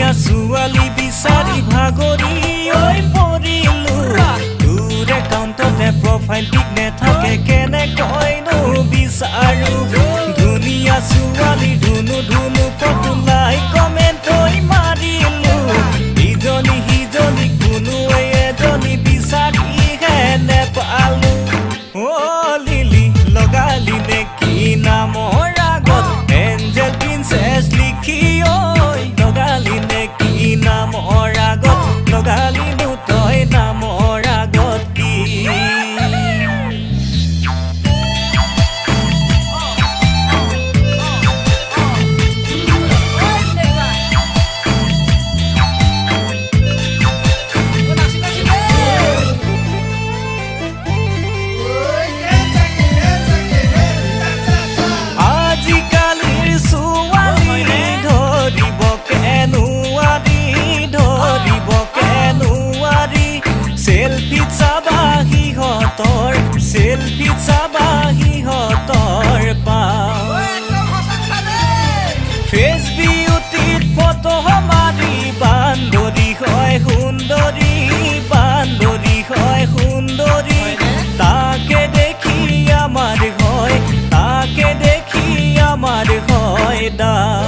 ধুনীয়া ছোৱালী বিচাৰি ভাগৰি ঐ পৰিলো তোৰ একাউণ্টতে প্ৰফাইল পিক নেথাকে কেনেকৈনো বিচাৰো ধুনীয়া ছোৱালী ধুনু ধুনু ফটো লাইক কমেণ্ট ঐ মাৰিলো ইজনী সিজনী কোনো এজনী বিচাৰিহে নেপালো অ' লিলি লগালি নেকি নামৰ আগত এঞ্জেল প্ৰিন্সেছ লিখি ঐ লগালি নেকি নামৰ আগত লগালিনো তই নামৰ আগত কি সেলফি চাবা সিহঁতৰ পাওঁ ফেচ বিউটিত ফটো মাৰি বান্দৰী হয় সুন্দৰী বান্দৰী হয় সুন্দৰী তাকে দেখি আমাৰ হয় দাও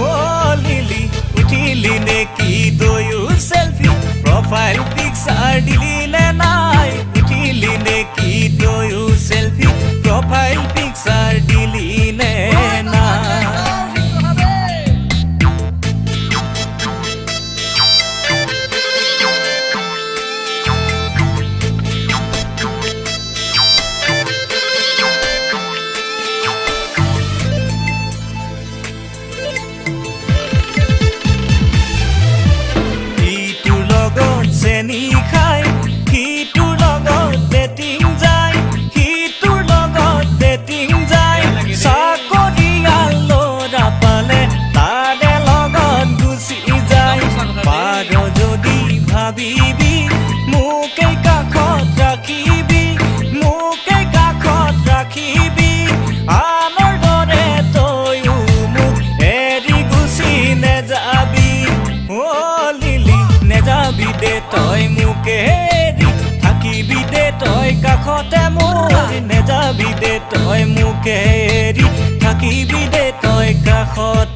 অ' লিলি উঠিলি নেকি তয়ো সেলফি প্ৰফাইল পিকচাৰ দিলি নে নাই উঠিলি নেকি তয়ো সেলফি প্ৰোফাইল পিকচাৰ দিলি নে না ইটোৰ লগত চেনি খাই সিটোৰ লগত ডেটিং যায় সিটোৰ লগত ডেটিং যায় চাকৰিয়াল ল'ৰা পালে তাৰে লগত গুচি যায় পাৰ যদি ভাবিবি মোকেই কাষত ৰাখিবি আনৰ দৰে তয়ো মোক এৰি গুচি নেযাবি অ' লিলি নেযাবি দে তই মোকে এৰি থাকিবি দে তই কাষতে মোৰ নেযাবি দে তই মোকে এৰি থাকিবি দে তই কাষত